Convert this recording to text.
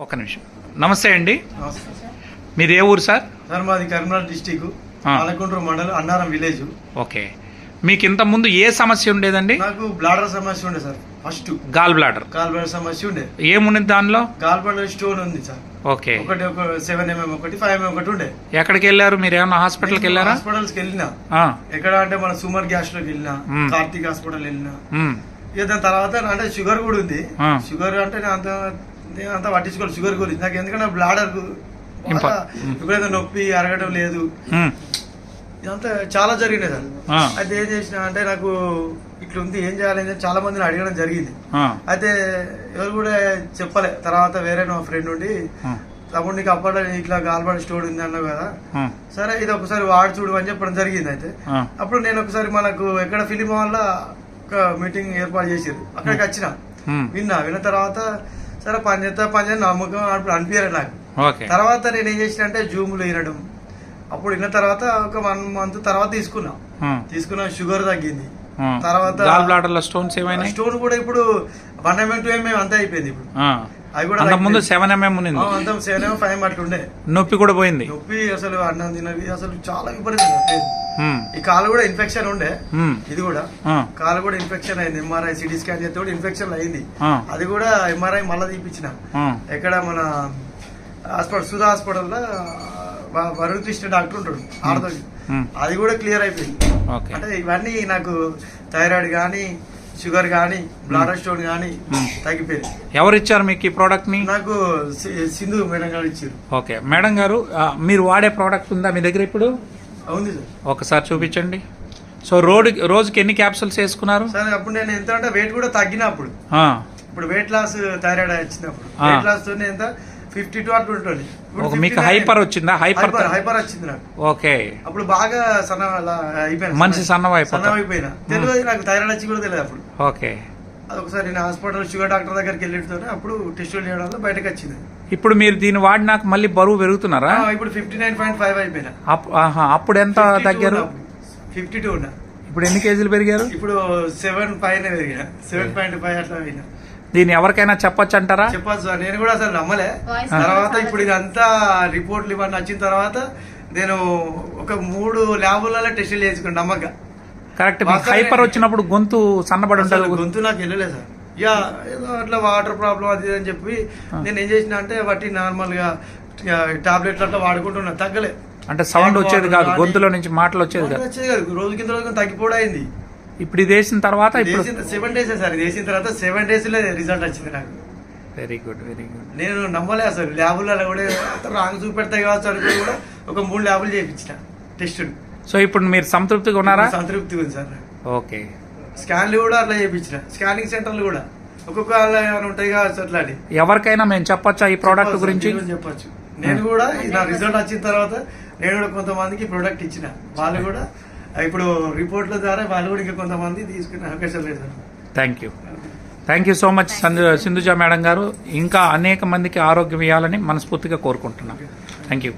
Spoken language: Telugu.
ఒక నిమిషం. నమస్తే అండి. నమస్తే మీది ఏ ఊరు సార్? సార్ మాది కరీంనగర్ డిస్టిక్ పాలకొండ్రు మండలం అన్నారం విలేజ్. ఓకే, మీకు ఇంత ముందు ఏ సమస్య ఉండేదండి? నాకు బ్లాడర్ సమస్య ఉండే సార్. ఫస్ట్ గాల్ బ్లాడర్ సమస్య ఉండే. ఏముంది దానిలో? గాల్ బ్లాడర్ స్టోన్ ఉంది సార్. ఓకే, ఒకటి 7 mm ఒకటి 5 mm ఒకటి ఉండే. ఎక్కడికి వెళ్ళారు మీరు? ఏమన్నా హాస్పిటల్కి వెళ్ళారా? హాస్పిటల్స్ కి వెళ్ళినా. ఎక్కడ అంటే మన సుమర్ గ్యాస్ లోకి వెళ్ళినా, కార్తీక్ హాస్పిటల్ వెళ్ళినా. ఇక దాని తర్వాత అంటే షుగర్ కూడా ఉంది. షుగర్ అంటే నేను అంత పట్టించుకోవాలి షుగర్ గురించి. నాకు ఎందుకంటే బ్లాడర్ ఎప్పుడైతే నొప్పి అరగడం లేదు, ఇదంతా చాలా జరిగినాయి సార్. అయితే ఏం చేసిన అంటే నాకు ఇట్లా ఉంది, ఏం చేయాలని చాలా మందిని అడగడం జరిగింది. అయితే ఎవరు కూడా చెప్పలే. తర్వాత వేరే నా ఫ్రెండ్ ఉండి, తమ్ముడు నీకు అప్పట్లో ఇట్లా గాల్బాడ్ స్టోర్ ఉంది అన్నావు కదా, సరే ఇది ఒకసారి వాడి చూడు అని చెప్పడం జరిగింది. అయితే అప్పుడు నేను ఒకసారి మనకు ఎక్కడ ఫిలిం వల్ల ఒక మీటింగ్ ఏర్పాటు చేసారు, అక్కడికి వచ్చిన విన్న తర్వాత సరే పని చేస్తా నమ్మకం అప్పుడు అనిపించారు నాకు. తర్వాత నేను ఏం చేసిన అంటే జూములు వినడం. అప్పుడు విన్న తర్వాత ఒక 1 month తర్వాత తీసుకున్నా షుగర్ తగ్గింది. తర్వాత స్టోన్ కూడా ఇప్పుడు 1 mm 2 mm అంతా అయిపోయింది. ఇప్పుడు అది కూడా ముందు 7 mm 7 mm 5 mm అట్లా ఉండే. నొప్పి కూడా పోయింది. నొప్పి అసలు అన్నం తినవి అసలు చాలా విపరీతంగా. ఈ కాలు కూడా ఇన్ఫెక్షన్ ఉండే. ఇది కూడా కాలు కూడా ఇన్ఫెక్షన్ అయింది. MRI CT స్కాన్ చేస్తే కూడా ఇన్ఫెక్షన్ అయింది. అది కూడా MRI మళ్ళీ తీపించిన. ఎక్కడ మన హాస్పిటల్ సుధా హాస్పిటల్లో వరుణ్ కృష్ణ డాక్టర్ ఉంటాడు, ఆడతో. అది కూడా క్లియర్ అయిపోయింది. అంటే ఇవన్నీ నాకు థైరాయిడ్ కానీ, షుగర్ కానీ, బ్లాడర్ స్టోన్ కానీ తగ్గిపోయింది. ఎవరు ఇచ్చారు మీకు ఈ ప్రోడక్ట్ ని? నాకు సింధు మేడం గారు ఇచ్చారు. ఓకే మేడం గారు, మీరు వాడే ప్రోడక్ట్ ఉందా మీ దగ్గర ఇప్పుడు? అవును సార్. ఒకసారి చూపించండి. సో రోజుకి ఎన్ని క్యాప్సూల్స్ వేసుకున్నారు సార్? అప్పుడు నేను ఎంత అంటే వెయిట్ కూడా తగ్గినప్పుడు, ఇప్పుడు వెయిట్ లాస్ థైరాయిడ్ వచ్చినప్పుడు వెయిట్ లాస్ తో ఎంత 52 అట్లా ఉంటుంది. మీకు హైపర్ వచ్చిందా? హైపర్ వచ్చింది నాకు. ఓకే, అప్పుడు బాగా మనిషి సన్నమైపోయినా. తెలియదు నాకు థైరాయిడ్ వచ్చి కూడా తెలియదు అప్పుడు. ఓకే, అది ఒకసారి నేను హాస్పిటల్ షుగర్ డాక్టర్ దగ్గరికి వెళ్ళితోనే అప్పుడు టెస్టులు చేయడంలో బయటకు వచ్చింది. ఇప్పుడు మీరు దీన్ని వాడినాక మళ్ళీ బరువు పెరుగుతున్నారా? ఇప్పుడు 59.5 అయిపోయినా. అప్పుడు ఎంత తగ్గారు? 52 ఉన్నా. ఇప్పుడు ఎన్ని కేజీలు పెరిగారు? ఇప్పుడు 7 పైన పెరిగిన, 7.5 అట్లా పోయినా. దీన్ని ఎవరికైనా చెప్పొచ్చు అంటారా? చెప్పచ్చు. నేను కూడా అసలు నమ్మలే. తర్వాత ఇప్పుడు ఇదంతా రిపోర్ట్లు ఇవన్నీ వచ్చిన తర్వాత నేను ఒక 3 ల్యాబులలో టెస్టులు చేసుకున్నాను నమ్మక. కరెక్ట్. హైపర్ వచ్చినప్పుడు గొంతు సన్నబడి ఉంటుంది. గొంతు నాకు వెళ్ళలేదు సార్. ఇక ఏదో అట్లా వాటర్ ప్రాబ్లం అది అని చెప్పి నేను ఏం చేసిన అంటే వాటి నార్మల్ గా టాబ్లెట్లు అట్లా వాడుకుంటున్నా, తగ్గలే. అంటే సౌండ్ వచ్చేది కాదు, గొంతులో నుంచి మాటలు వచ్చేది కాదు. రోజు కింద రోజు తగ్గిపోవడం అయింది. ఇప్పుడు ఇది వేసిన తర్వాత 7 days సార్. ఇది వేసిన తర్వాత 7 days లో రిజల్ట్ వచ్చింది నాకు. Very good, very good. నేను నమ్మలే అసలు. ల్యాబులలో కూడా రాంగ్ చూపెడతాయి కావచ్చు అనుకుని కూడా ఒక 3 ల్యాబులు చేయించిన టెస్టులు. సో ఇప్పుడు మీరు సంతృప్తిగా ఉన్నారా? సంతృప్తిగా ఉంది సార్. ఓకే. స్కాన్లు కూడా అట్లా చేయించిన. స్కానింగ్ సెంటర్లు కూడా ఒక్కొక్క ఉంటాయి కావచ్చు. అట్లా ఎవరికైనా మేము చెప్పొచ్చా ఈ ప్రోడక్ట్ గురించి? చెప్పొచ్చు. నేను కూడా నా రిజల్ట్ వచ్చిన తర్వాత నేను కూడా కొంతమందికి ప్రోడక్ట్ ఇచ్చిన. వాళ్ళు కూడా ఇప్పుడు రిపోర్ట్ల ద్వారా వాళ్ళు కూడా ఇంకా కొంతమంది తీసుకునే అవకాశం లేదు. Thank you so much Sindhuja madam గారు. ఇంకా అనేక మందికి ఆరోగ్యం ఇవ్వాలని మనస్ఫూర్తిగా కోరుకుంటున్నాం. Thank you.